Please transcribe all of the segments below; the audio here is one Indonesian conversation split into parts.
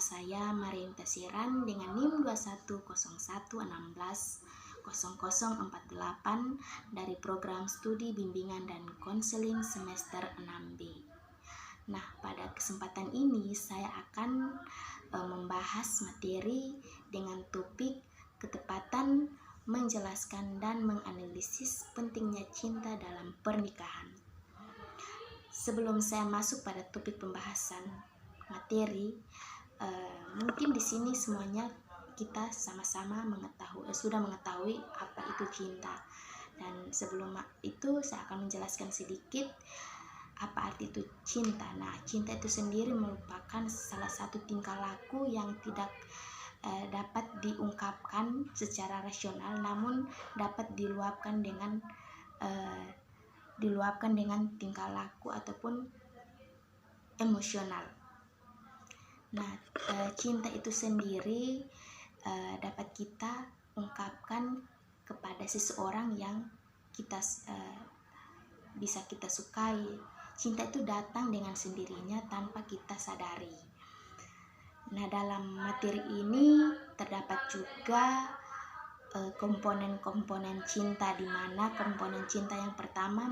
saya Marianta Siran dengan NIM 2101160048 dari program studi bimbingan dan konseling semester 6B. Nah, pada kesempatan ini saya akan membahas materi dengan topik ketepatan menjelaskan dan menganalisis pentingnya cinta dalam pernikahan. Sebelum saya masuk pada topik pembahasan materi, mungkin di sini semuanya kita sama-sama sudah mengetahui apa itu cinta. Dan sebelum itu saya akan menjelaskan sedikit apa arti itu cinta. Nah, cinta itu sendiri merupakan salah satu tingkah laku yang tidak dapat diungkapkan secara rasional, namun dapat diluapkan dengan tingkah laku ataupun emosional. Nah, cinta itu sendiri dapat kita ungkapkan kepada seseorang yang kita bisa kita sukai. Cinta itu datang dengan sendirinya tanpa kita sadari. Nah, dalam materi ini terdapat juga komponen-komponen cinta, di mana komponen cinta yang pertama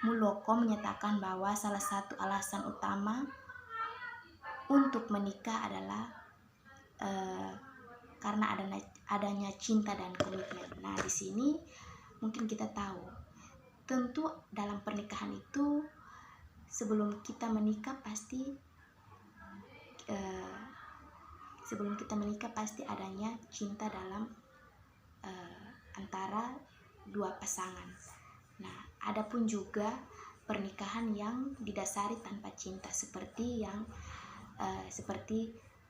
Mulloko menyatakan bahwa salah satu alasan utama untuk menikah adalah karena adanya cinta dan komitmen. Nah, di sini mungkin kita tahu, tentu dalam pernikahan itu sebelum kita menikah pasti adanya cinta dalam antara dua pasangan. Nah, adapun juga pernikahan yang didasari tanpa cinta seperti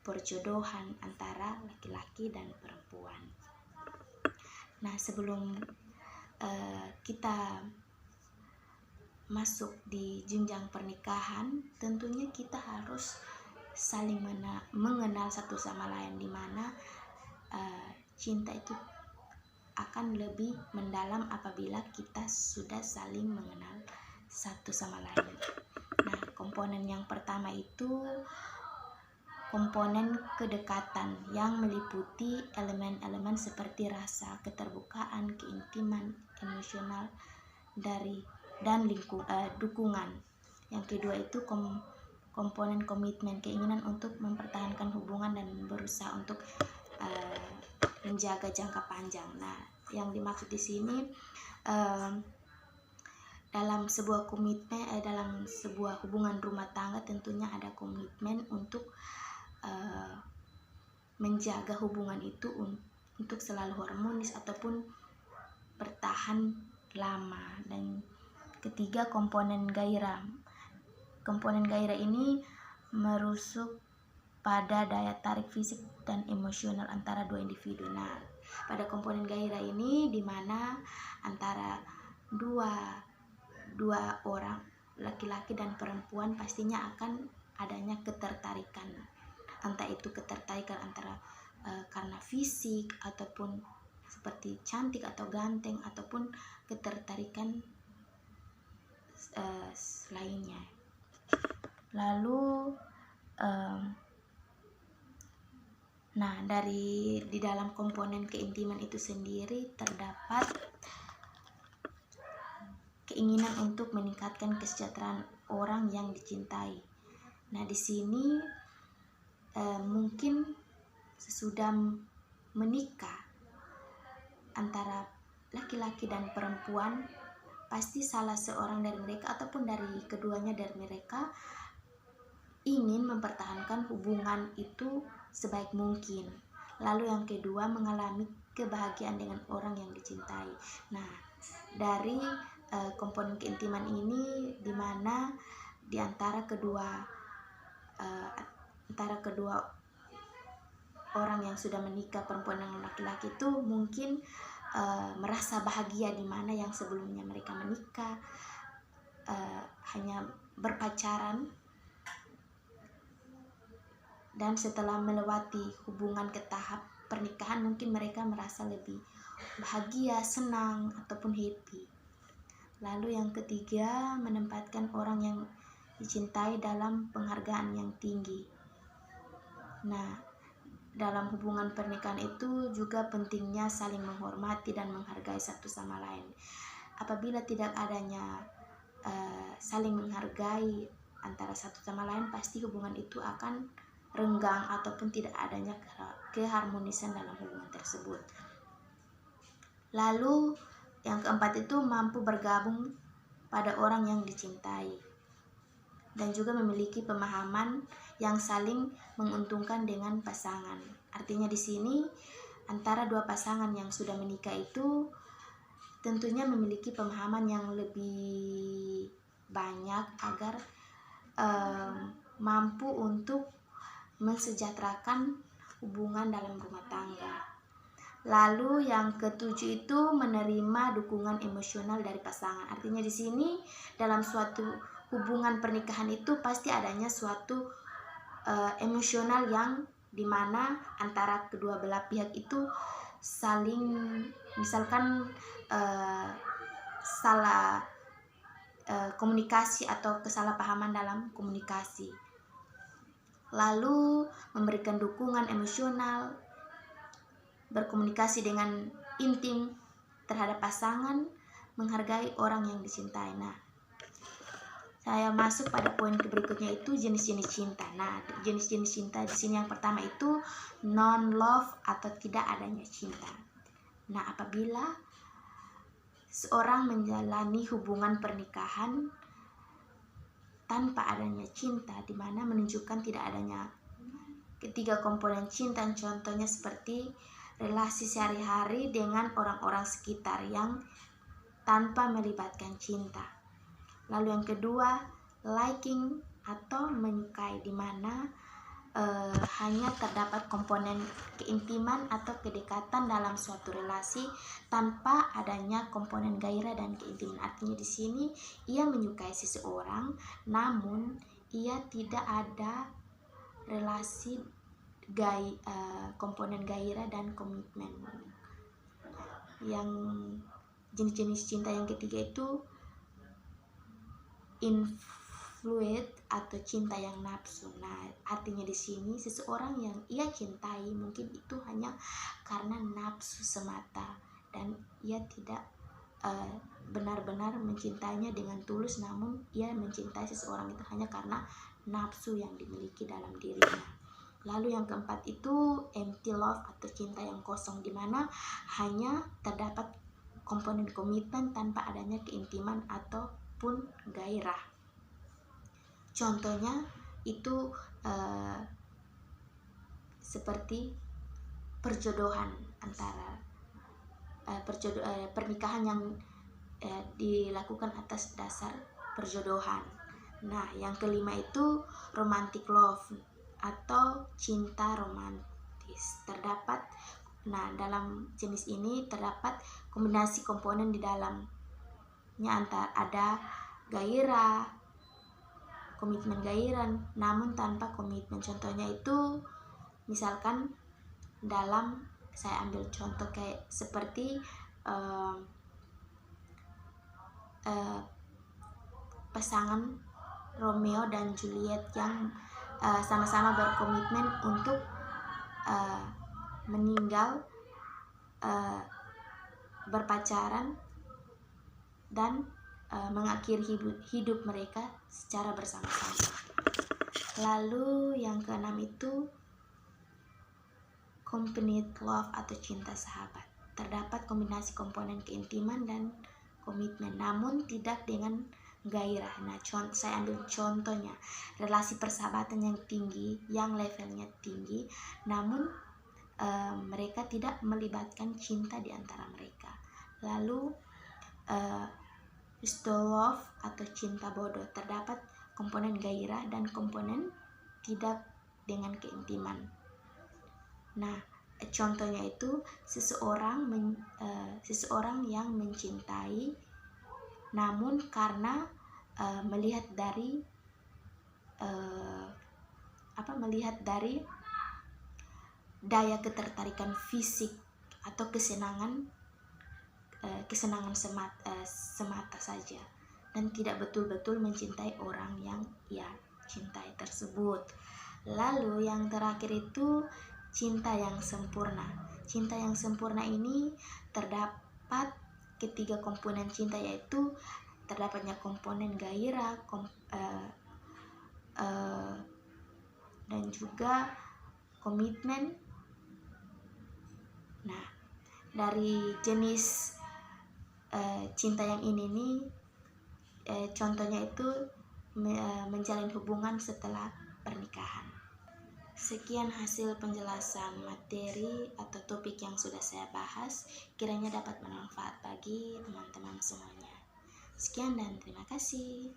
perjodohan antara laki-laki dan perempuan. Nah, sebelum kita masuk di jenjang pernikahan, tentunya kita harus saling mengenal satu sama lain, di mana cinta itu akan lebih mendalam apabila kita sudah saling mengenal satu sama lain. Nah, komponen yang pertama itu komponen kedekatan yang meliputi elemen-elemen seperti rasa keterbukaan, keintiman, emosional dan dukungan. Yang kedua itu komponen komitmen, keinginan untuk mempertahankan hubungan dan berusaha untuk menjaga jangka panjang. Nah, yang dimaksud di sini dalam sebuah hubungan rumah tangga tentunya ada komitmen untuk menjaga hubungan itu untuk selalu harmonis ataupun bertahan lama. Dan ketiga, komponen gairah. Komponen gairah ini merusuk pada daya tarik fisik dan emosional antara dua individu. Nah, pada komponen gairah ini di mana antara dua orang, laki-laki dan perempuan, pastinya akan adanya ketertarikan. Entah itu ketertarikan antara karena fisik ataupun seperti cantik atau ganteng, ataupun ketertarikan lainnya. Lalu di dalam komponen keintiman itu sendiri terdapat keinginan untuk meningkatkan kesejahteraan orang yang dicintai. Nah, di sini mungkin sesudah menikah antara laki-laki dan perempuan, pasti salah seorang dari mereka ataupun dari keduanya dari mereka ingin mempertahankan hubungan itu sebaik mungkin. Lalu yang kedua, mengalami kebahagiaan dengan orang yang dicintai. Nah, dari komponen keintiman ini di mana di antara kedua orang yang sudah menikah, perempuan dan laki-laki itu mungkin merasa bahagia, di mana yang sebelumnya mereka menikah hanya berpacaran, dan setelah melewati hubungan ke tahap pernikahan mungkin mereka merasa lebih bahagia, senang ataupun happy. Lalu yang ketiga, menempatkan orang yang dicintai dalam penghargaan yang tinggi. Nah, dalam hubungan pernikahan itu juga pentingnya saling menghormati dan menghargai satu sama lain. Apabila tidak adanya saling menghargai antara satu sama lain, pasti hubungan itu akan renggang ataupun tidak adanya keharmonisan dalam hubungan tersebut. Lalu yang keempat itu mampu bergabung pada orang yang dicintai dan juga memiliki pemahaman yang saling menguntungkan dengan pasangan. Artinya di sini antara dua pasangan yang sudah menikah itu tentunya memiliki pemahaman yang lebih banyak agar mampu untuk mensejahterakan hubungan dalam rumah tangga. Lalu yang ketujuh itu menerima dukungan emosional dari pasangan. Artinya di sini dalam suatu hubungan pernikahan itu pasti adanya suatu emosional yang dimana antara kedua belah pihak itu saling, misalkan salah komunikasi atau kesalahpahaman dalam komunikasi. Lalu memberikan dukungan emosional, berkomunikasi dengan intim terhadap pasangan, menghargai orang yang dicintai. Nah, saya masuk pada poin berikutnya itu jenis-jenis cinta. Nah, jenis-jenis cinta di sini yang pertama itu non-love atau tidak adanya cinta. Nah, apabila seorang menjalani hubungan pernikahan tanpa adanya cinta, di mana menunjukkan tidak adanya ketiga komponen cinta, contohnya seperti relasi sehari-hari dengan orang-orang sekitar yang tanpa melibatkan cinta. Lalu yang kedua, liking atau menyukai, di mana hanya terdapat komponen keintiman atau kedekatan dalam suatu relasi tanpa adanya komponen gairah dan keintiman. Artinya di sini ia menyukai seseorang, namun ia tidak ada relasi komponen gairah dan komitmen. Yang jenis-jenis cinta yang ketiga itu influid atau cinta yang nafsu. Nah, artinya di sini seseorang yang ia cintai mungkin itu hanya karena nafsu semata dan ia tidak benar-benar mencintainya dengan tulus, namun ia mencintai seseorang itu hanya karena nafsu yang dimiliki dalam dirinya. Lalu yang keempat itu empty love atau cinta yang kosong, di mana hanya terdapat komponen komitmen tanpa adanya keintiman ataupun gairah. Contohnya itu seperti perjodohan antara pernikahan yang dilakukan atas dasar perjodohan. Nah, yang kelima itu romantic love atau cinta romantis. Dalam jenis ini terdapat kombinasi komponen di dalamnya, antara ada gairah, komitmen gairah, namun tanpa komitmen. Contohnya itu misalkan saya ambil contoh kayak seperti pasangan Romeo dan Juliet yang sama-sama berkomitmen untuk meninggal berpacaran dan mengakhiri hidup mereka secara bersama-sama. Lalu yang keenam itu companion love atau cinta sahabat. Terdapat kombinasi komponen keintiman dan komitmen, namun tidak dengan gairah. Nah, saya ambil contohnya relasi persahabatan yang tinggi, yang levelnya tinggi, namun mereka tidak melibatkan cinta di antara mereka. Lalu stole love atau cinta bodoh, terdapat komponen gairah dan komponen tidak dengan keintiman. Nah, contohnya itu seseorang yang mencintai, namun karena melihat dari daya ketertarikan fisik atau kesenangan semata saja, dan tidak betul-betul mencintai orang yang ia cintai tersebut. Lalu yang terakhir itu cinta yang sempurna. Cinta yang sempurna ini terdapat ketiga komponen cinta, yaitu terdapatnya komponen gairah, dan juga komitmen. Nah, dari jenis cinta yang ini nih, contohnya itu menjalin hubungan setelah pernikahan. Sekian hasil penjelasan materi atau topik yang sudah saya bahas, kiranya dapat bermanfaat bagi teman-teman semuanya. Sekian dan terima kasih.